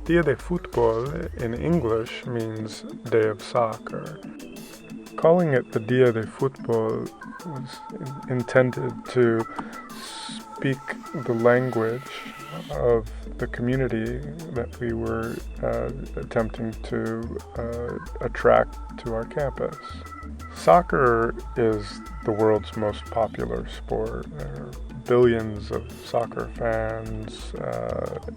Día de Fútbol in English means Day of Soccer. Calling it the Día de Fútbol was intended to speak the language of the community that we were attempting to attract to our campus. Soccer is the world's most popular sport. There are billions of soccer fans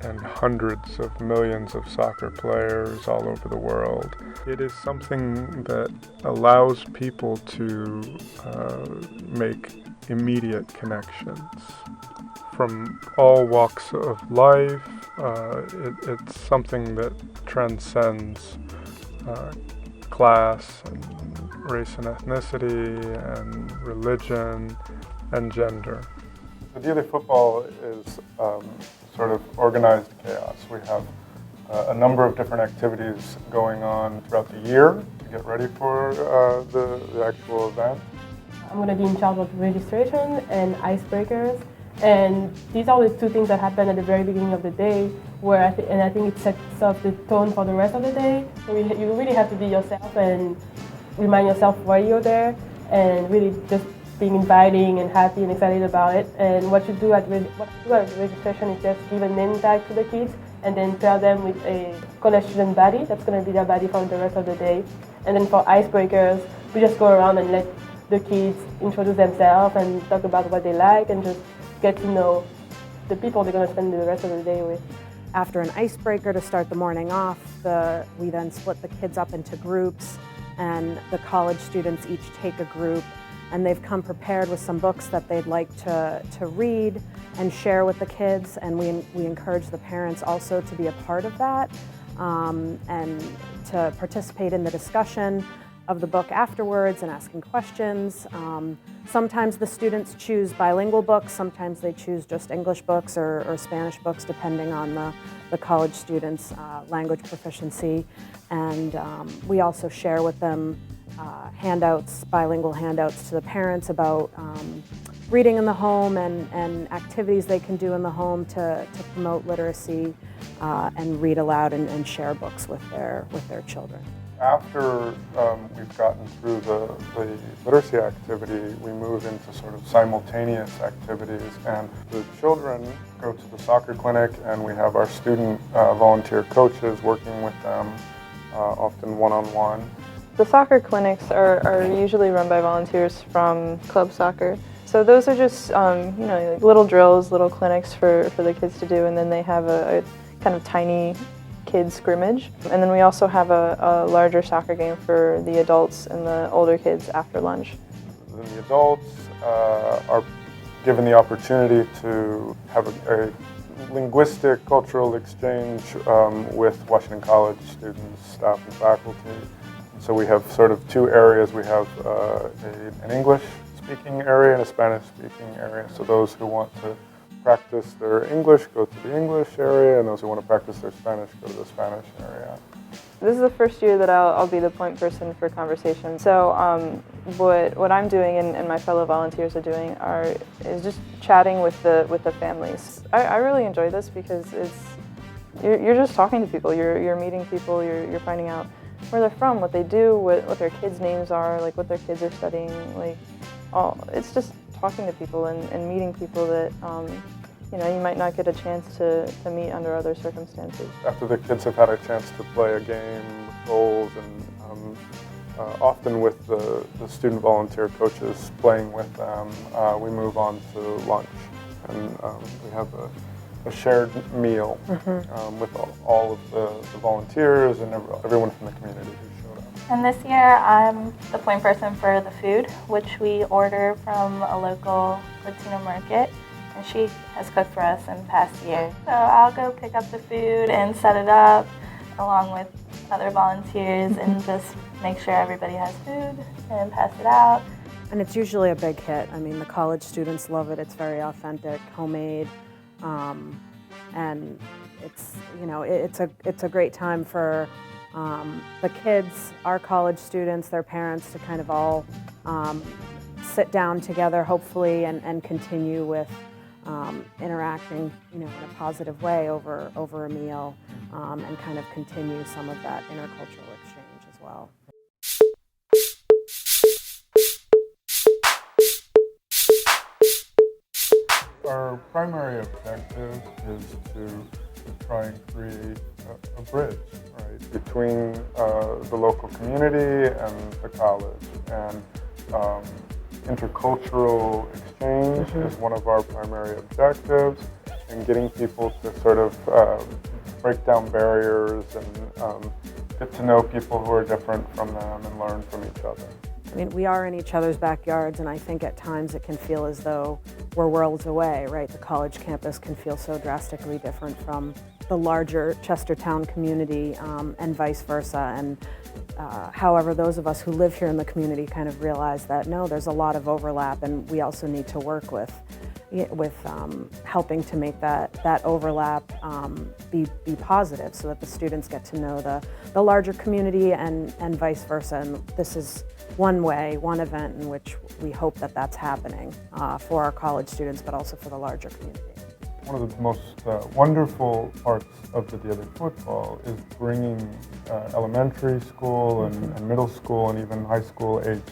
and hundreds of millions of soccer players all over the world. It is something that allows people to make immediate connections from all walks of life. It's something that transcends class and race and ethnicity and religion and gender. The Día de Fútbol is sort of organized chaos. We have a number of different activities going on throughout the year to get ready for the actual event. I'm going to be in charge of registration and icebreakers, and these are the two things that happen at the very beginning of the day, where I think it sets up the tone for the rest of the day. So you really have to be yourself and remind yourself why you're there, and really just being inviting and happy and excited about it. And what you do at registration is just give a name tag to the kids and then pair them with a college student buddy. That's going to be their buddy for the rest of the day. And then for icebreakers, we just go around and let the kids introduce themselves and talk about what they like and just get to know the people they're going to spend the rest of the day with. After an icebreaker to start the morning off, we then split the kids up into groups, and the college students each take a group, and they've come prepared with some books that they'd like to read and share with the kids, and we encourage the parents also to be a part of that and to participate in the discussion of the book afterwards and asking questions. Sometimes the students choose bilingual books, sometimes they choose just English books or Spanish books, depending on the college students' language proficiency. And we also share with them handouts, bilingual handouts to the parents about reading in the home and activities they can do in the home to promote literacy and read aloud and share books with their children. After we've gotten through the literacy activity, we move into sort of simultaneous activities, and the children go to the soccer clinic, and we have our student volunteer coaches working with them, often one-on-one. The soccer clinics are usually run by volunteers from club soccer. So those are just like little drills, little clinics for the kids to do, and then they have a kind of tiny kids scrimmage. And then we also have a larger soccer game for the adults and the older kids after lunch. Then the adults are given the opportunity to have a linguistic, cultural exchange with Washington College students, staff, and faculty. So we have sort of two areas. We have an English-speaking area and a Spanish-speaking area. So those who want to practice their English go to the English area, and those who want to practice their Spanish go to the Spanish area. This is the first year that I'll be the point person for conversation. So what I'm doing and my fellow volunteers are doing is just chatting with the families. I really enjoy this because you're just talking to people. You're meeting people. You're finding out where they're from, what they do, what their kids' names are, like what their kids are studying. It's just talking to people and meeting people that you might not get a chance to meet under other circumstances. After the kids have had a chance to play a game, goals, and often with the student volunteer coaches playing with them, we move on to lunch, and we have a shared meal with all of the volunteers and everyone from the community who showed up. And this year I'm the point person for the food, which we order from a local Latino market, and she has cooked for us in past years. So I'll go pick up the food and set it up along with other volunteers and just make sure everybody has food and pass it out. And it's usually a big hit. I mean, the college students love it. It's very authentic, homemade, and it's, you know, it's a great time for the kids, our college students, their parents to kind of all sit down together, hopefully, and continue with interacting, you know, in a positive way over a meal, and kind of continue some of that intercultural exchange as well. Our primary objective is to try and create a bridge, right, between the local community and the college. And intercultural exchange is one of our primary objectives, and getting people to sort of break down barriers and get to know people who are different from them and learn from each other. I mean, we are in each other's backyards, and I think at times it can feel as though we're worlds away, right? The college campus can feel so drastically different from the larger Chestertown community, and vice versa. And however, those of us who live here in the community kind of realize that, no, there's a lot of overlap, and we also need to work with helping to make that overlap be positive, so that the students get to know the larger community and vice versa. And this is one event in which we hope that that's happening for our college students, but also for the larger community. One of the most wonderful parts of the Dia de Fútbol is bringing elementary school and middle school and even high school aged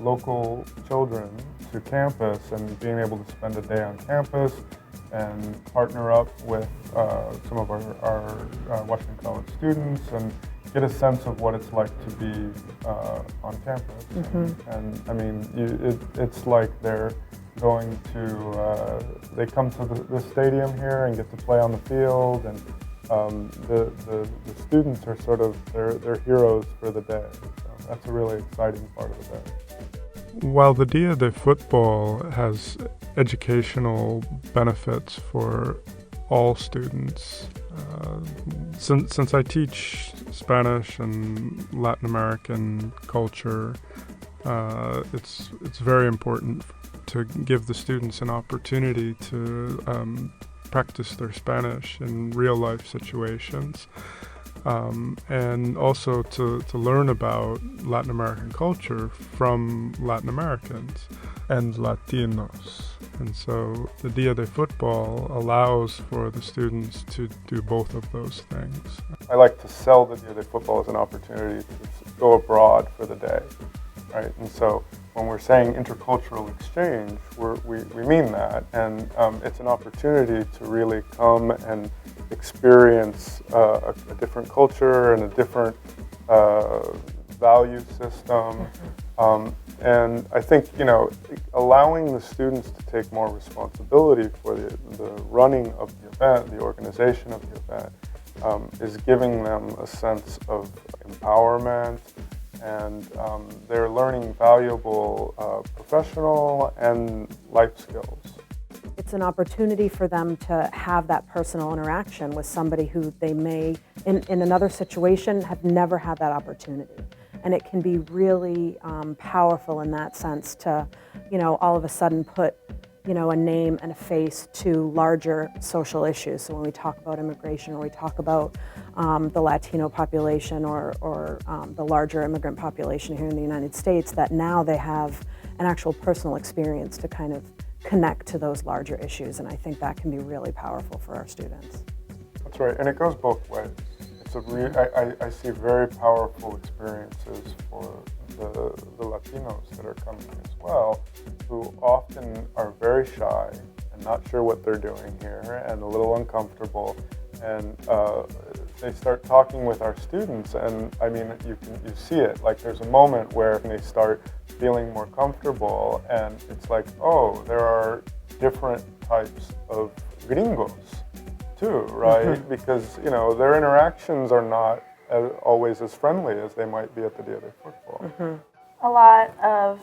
local children to campus, and being able to spend a day on campus and partner up with some of our Washington College students and get a sense of what it's like to be on campus. And I mean, it's like they're going to, they come to the stadium here and get to play on the field, and the students are sort of, they're heroes for the day. So that's a really exciting part of the day. While the Dia de Fútbol has educational benefits for all students, since I teach Spanish and Latin American culture, it's very important to give the students an opportunity to practice their Spanish in real-life situations, and also to learn about Latin American culture from Latin Americans and Latinos. And so the Dia de Fútbol allows for the students to do both of those things. I like to sell the Dia de Fútbol as an opportunity to go abroad for the day, right? And so when we're saying intercultural exchange, we mean that, and it's an opportunity to really come and experience a different culture and a different value system. And I think, you know, allowing the students to take more responsibility for the running of the event, the organization of the event, is giving them a sense of empowerment, and they're learning valuable professional and life skills. It's an opportunity for them to have that personal interaction with somebody who they may, in another situation, have never had that opportunity. And it can be really powerful in that sense to, you know, all of a sudden put, you know, a name and a face to larger social issues. So when we talk about immigration, or we talk about the Latino population, or the larger immigrant population here in the United States, that now they have an actual personal experience to kind of connect to those larger issues. And I think that can be really powerful for our students. That's right, and it goes both ways. It's I see very powerful experiences for the Latinos that are coming as well, who often are very shy and not sure what they're doing here and a little uncomfortable, and they start talking with our students, and I mean, you see it, like there's a moment where they start feeling more comfortable, and it's like, oh, there are different types of gringos too, right? Because, you know, their interactions are not always as friendly as they might be at the Dia de Fútbol. A lot of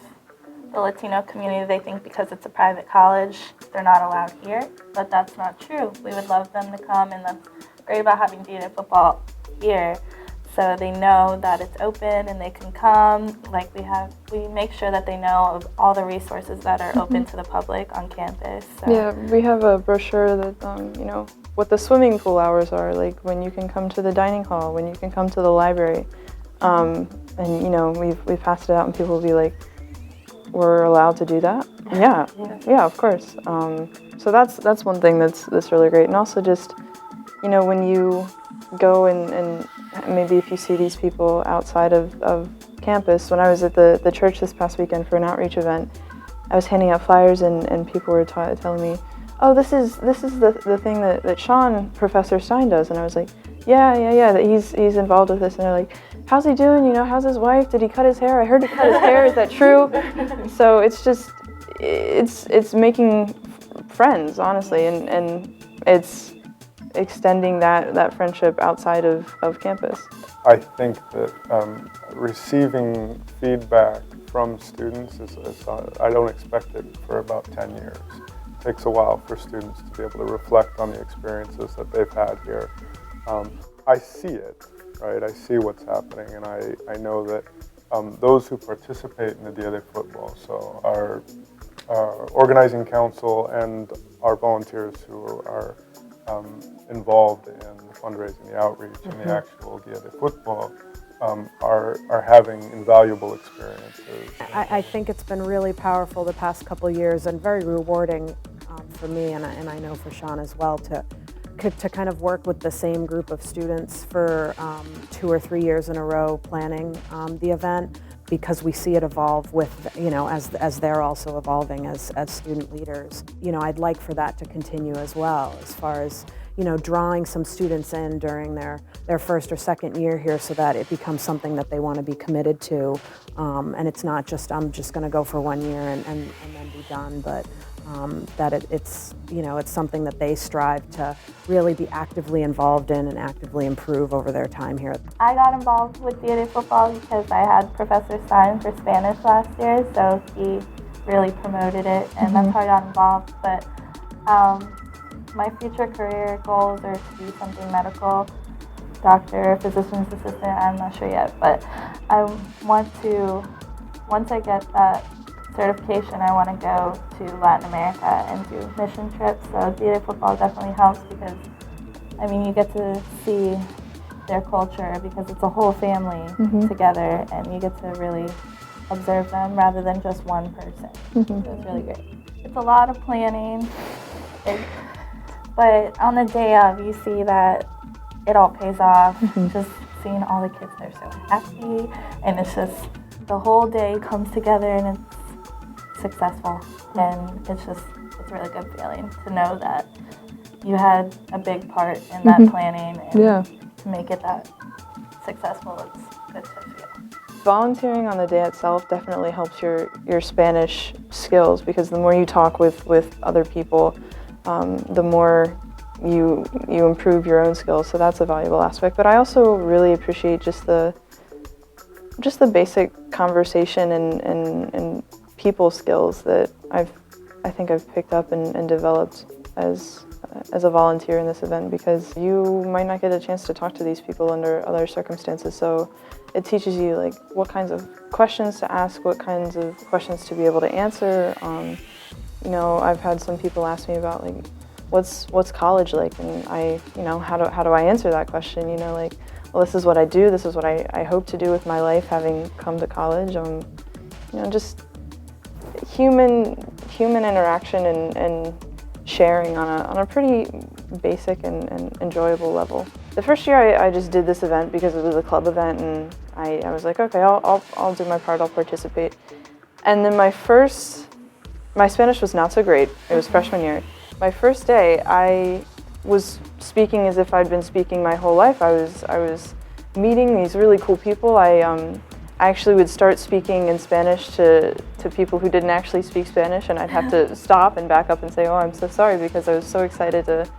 the Latino community, they think because it's a private college, they're not allowed here, but that's not true. We would love them to come, and that's great about having Dia de Fútbol year. So they know that it's open and they can come. Like we make sure that they know of all the resources that are open to the public on campus. So. Yeah, we have a brochure that, you know, what the swimming pool hours are, like when you can come to the dining hall, when you can come to the library. And, you know, we've passed it out and people will be like, we're allowed to do that? Yeah, of course. So that's one thing that's really great. And also just, you know, when you go and maybe if you see these people outside of campus. When I was at the church this past weekend for an outreach event, I was handing out flyers and people were telling me, oh, this is the thing that Shawn, Professor Stein does. And I was like, yeah, that he's involved with this. And they're like, how's he doing? You know, how's his wife? Did he cut his hair? I heard he cut his hair. Is that true? So it's just, it's making friends, honestly, and it's extending that friendship outside of campus. I think that receiving feedback from students is I don't expect it for about 10 years. It takes a while for students to be able to reflect on the experiences that they've had here. I see it, right? I see what's happening, and I know that those who participate in the Dia de Fútbol, so our organizing council and our volunteers who are involved in the fundraising, the outreach, and the actual Dia de Fútbol, are having invaluable experiences. I think it's been really powerful the past couple of years and very rewarding for me, and I know for Shawn as well, to kind of work with the same group of students for 2 or 3 years in a row planning the event, because we see it evolve with, you know, as they're also evolving as student leaders. You know, I'd like for that to continue as well, as far as, you know, drawing some students in during their first or second year here so that it becomes something that they want to be committed to. And it's not just, I'm just going to go for 1 year and then be done, but that it's, you know, it's something that they strive to really be actively involved in and actively improve over their time here. I got involved with Dia de Fútbol because I had Professor Stein for Spanish last year, so he really promoted it, and that's how I got involved. But my future career goals are to do something medical, doctor, physician's assistant, I'm not sure yet, but I want to, once I get that certification, I want to go to Latin America and do mission trips. So Dia de Fútbol definitely helps because, I mean, you get to see their culture because it's a whole family together, and you get to really observe them rather than just one person. So it's really great. It's a lot of planning, but on the day of, you see that it all pays off. Just seeing all the kids, they're so happy, and it's just the whole day comes together and it's successful, and it's a really good feeling to know that you had a big part in that planning, and to make it that successful, it's good to feel. Volunteering on the day itself definitely helps your Spanish skills, because the more you talk with other people, the more you improve your own skills, so that's a valuable aspect. But I also really appreciate just the basic conversation and people skills that I think I've picked up and developed as a volunteer in this event, because you might not get a chance to talk to these people under other circumstances. So it teaches you like what kinds of questions to ask, what kinds of questions to be able to answer. You know, I've had some people ask me about like what's college like, and how do I answer that question? You know, like, well, this is what I do, this is what I hope to do with my life having come to college. You know, just human interaction and sharing on a pretty basic and enjoyable level. The first year I just did this event because it was a club event, and I was like, okay, I'll do my part, I'll participate. And then my Spanish was not so great. It was freshman year. My first day, I was speaking as if I'd been speaking my whole life. I was meeting these really cool people. I actually would start speaking in Spanish to people who didn't actually speak Spanish, and I'd have to stop and back up and say, oh, I'm so sorry, because I was so excited to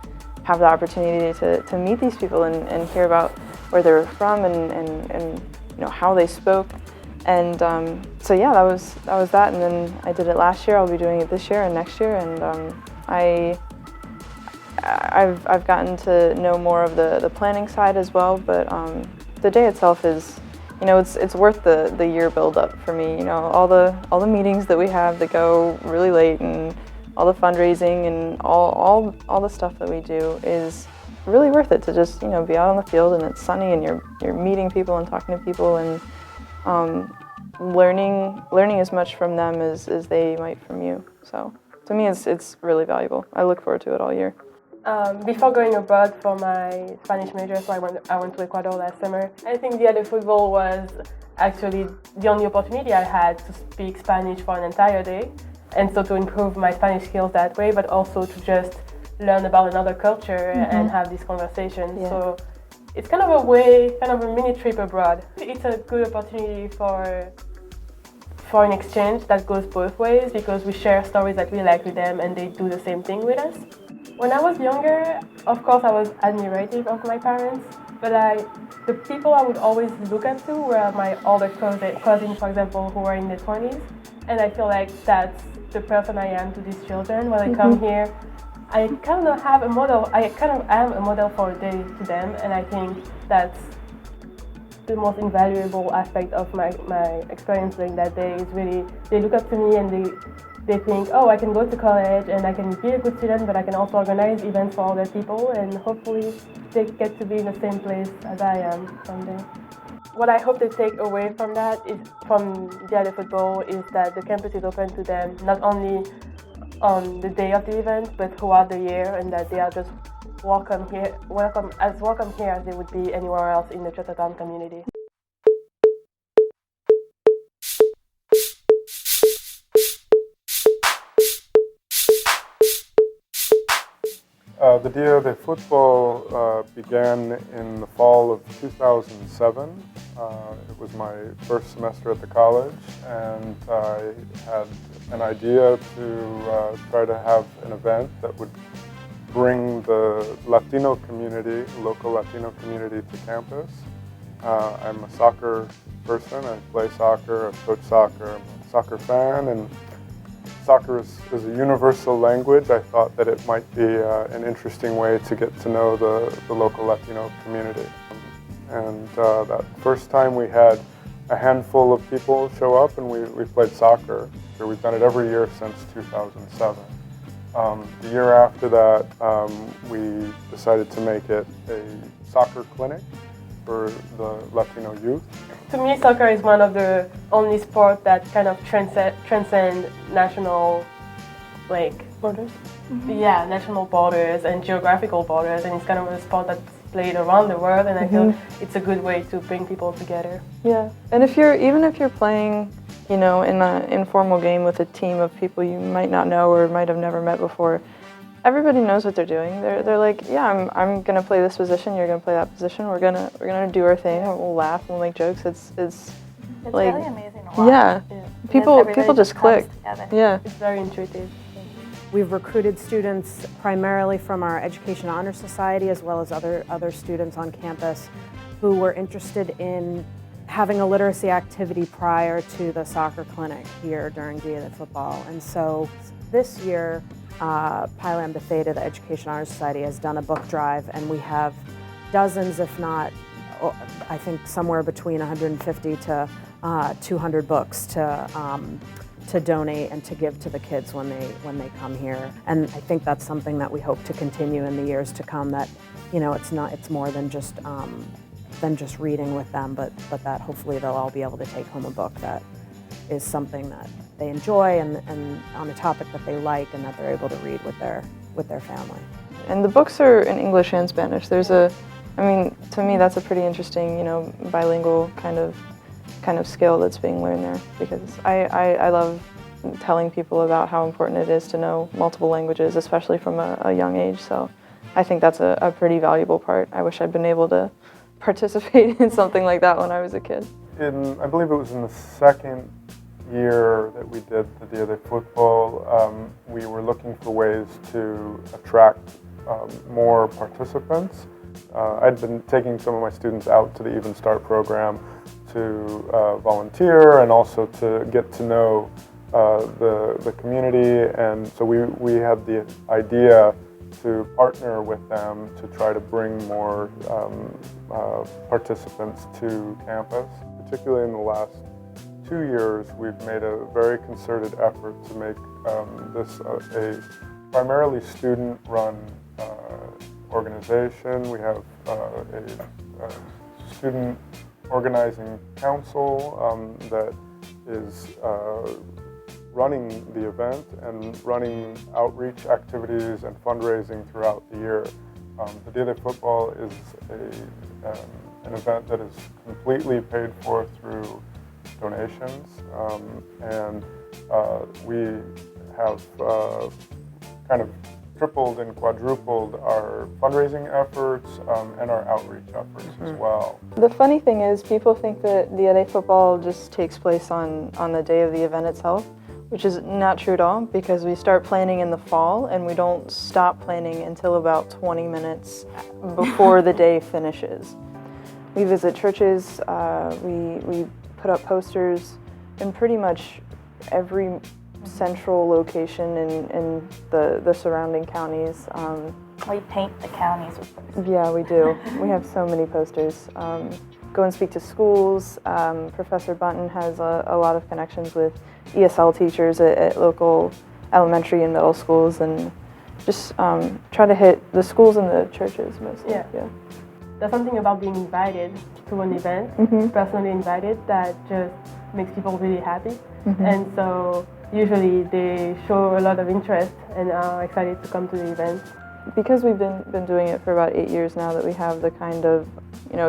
have the opportunity to meet these people and hear about where they were from and you know, how they spoke. And so yeah, that was that. And then I did it last year. I'll be doing it this year and next year. And I've gotten to know more of the planning side as well, but the day itself is, you know, it's worth the year build up for me. You know, all the meetings that we have that go really late, and all the fundraising and all the stuff that we do is really worth it to just, you know, be out on the field and it's sunny and you're meeting people and talking to people and learning as much from them as they might from you. So to me, it's really valuable. I look forward to it all year. Before going abroad for my Spanish major, so I went to Ecuador last summer. I think Día de Fútbol was actually the only opportunity I had to speak Spanish for an entire day, and so to improve my Spanish skills that way, but also to just learn about another culture and have these conversations. Yeah. So it's kind of a mini trip abroad. It's a good opportunity for an exchange that goes both ways, because we share stories that we like with them and they do the same thing with us. When I was younger, of course, I was admirative of my parents, but the people I would always look up to were my older cousins, for example, who were in their 20s, and I feel like that's the person I am to these children. When I come here, I kind of have a model. I kind of am a model for a day to them, and I think that's the most invaluable aspect of my experience during that day. Is really they look up to me and they think, oh, I can go to college and I can be a good student, but I can also organize events for other people, and hopefully they get to be in the same place as I am someday. What I hope they take away from that is, from Día de Fútbol, is that the campus is open to them not only on the day of the event, but throughout the year, and that they are just welcome here as they would be anywhere else in the Chinatown community. The Día de Fútbol began in the fall of 2007. It was my first semester at the college, and I had an idea to try to have an event that would bring the Latino community, local Latino community, to campus. I'm a soccer person. I play soccer, I coach soccer, I'm a soccer fan, and soccer is a universal language. I thought that it might be an interesting way to get to know the local Latino community. And that first time we had a handful of people show up and we played soccer. So we've done it every year since 2007. The year after that, we decided to make it a soccer clinic for the Latino youth. To me, soccer is one of the only sports that kind of transcend national, borders. Yeah, national borders and geographical borders, and it's kind of a sport that's played around the world, and I feel it's a good way to bring people together. Yeah, and even if you're playing, you know, in an informal game with a team of people you might not know or might have never met before, everybody knows what they're doing. They're like, yeah, I'm gonna play this position, you're gonna play that position. We're gonna do our thing. We'll laugh, we'll make jokes. It's like, really amazing to watch. Yeah, people just click. Yeah, it's very intuitive. We've recruited students primarily from our Education Honor Society, as well as other students on campus who were interested in having a literacy activity prior to the soccer clinic here during Día de Fútbol. And so this year, Pi Lambda Theta, the Education Honor Society, has done a book drive, and we have dozens, if not, I think somewhere between 150 to 200 books to donate and to give to the kids when they come here. And I think that's something that we hope to continue in the years to come. That, you know, it's more than just reading with them, but that hopefully they'll all be able to take home a book that is something that they enjoy and on a topic that they like, and that they're able to read with their family. And the books are in English and Spanish. To me that's a pretty interesting, you know, bilingual kind of skill that's being learned there, because I love telling people about how important it is to know multiple languages, especially from a young age. So I think that's a pretty valuable part. I wish I'd been able to participate in something like that when I was a kid. I believe it was in the second year that we did the Día de Fútbol, we were looking for ways to attract more participants. I'd been taking some of my students out to the Even Start program to volunteer and also to get to know the community, and so we had the idea to partner with them to try to bring more participants to campus. Particularly in the last 2 years, we've made a very concerted effort to make this a primarily student-run organization. We have a student organizing council that is running the event and running outreach activities and fundraising throughout the year. The Día de Fútbol is an event that is completely paid for through donations, and we have kind of tripled and quadrupled our fundraising efforts and our outreach efforts as well. The funny thing is, people think that Día de Fútbol just takes place on the day of the event itself, which is not true at all, because we start planning in the fall and we don't stop planning until about 20 minutes before the day finishes. We visit churches, we put up posters in pretty much every central location in the surrounding counties. We paint the counties with posters. Yeah, we do. We have so many posters. Go and speak to schools. Professor Bunten has a lot of connections with ESL teachers at local elementary and middle schools, and just try to hit the schools and the churches mostly. Yeah. There's something about being invited to an event, personally invited, that just makes people really happy. And so usually they show a lot of interest and are excited to come to the event. Because we've been doing it for about 8 years now, that we have the kind of,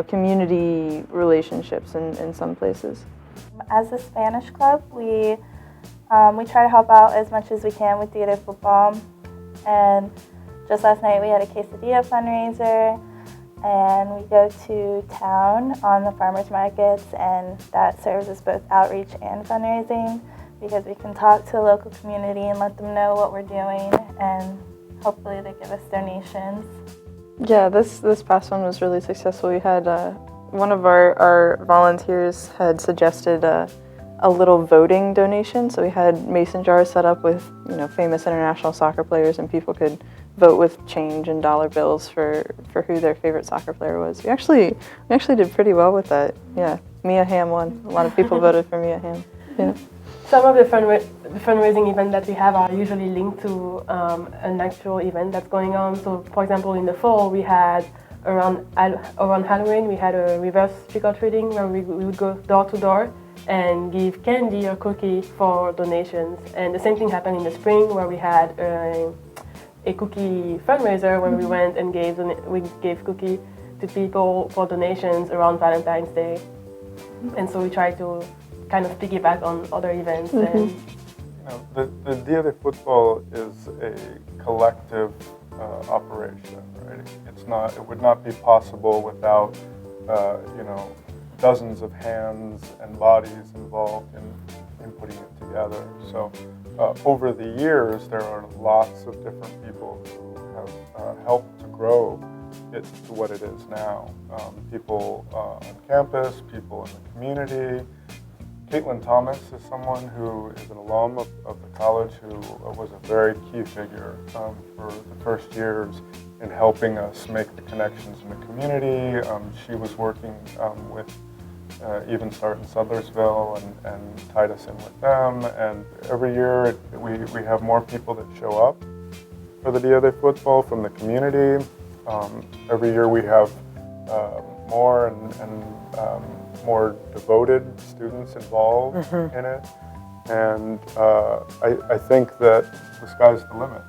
community relationships in some places. As a Spanish club, we try to help out as much as we can with Día de Fútbol. And just last night we had a quesadilla fundraiser, and we go to town on the farmers markets, and that serves as both outreach and fundraising, because we can talk to the local community and let them know what we're doing, and hopefully they give us donations. Yeah, this past one was really successful. We had one of our volunteers had suggested a little voting donation, so we had mason jars set up with famous international soccer players, and people could vote with change and dollar bills for who their favorite soccer player was. We actually did pretty well with that. Yeah, Mia Hamm won. A lot of people voted for Mia Hamm. Yeah. Some of the fundraising events that we have are usually linked to an actual event that's going on. So, for example, in the fall, we had around Halloween, we had a reverse trick-or-treating where we would go door to door and give candy or cookie for donations. And the same thing happened in the spring, where we had a cookie fundraiser where we went and gave cookie to people for donations around Valentine's Day. And so we try to kind of piggyback on other events. And the Día de Fútbol is a collective operation, right? It would not be possible without dozens of hands and bodies involved in putting it together. So over the years, there are lots of different people who have helped to grow it to what it is now. People on campus, people in the community. Caitlin Thomas is someone who is an alum of the college who was a very key figure for the first years in helping us make the connections in the community. She was working with Even Start in Sudlersville and tied us in with them. And every year we have more people that show up for the Día de Fútbol from the community. Every year we have more and more devoted students involved in it, and I think that the sky's the limit.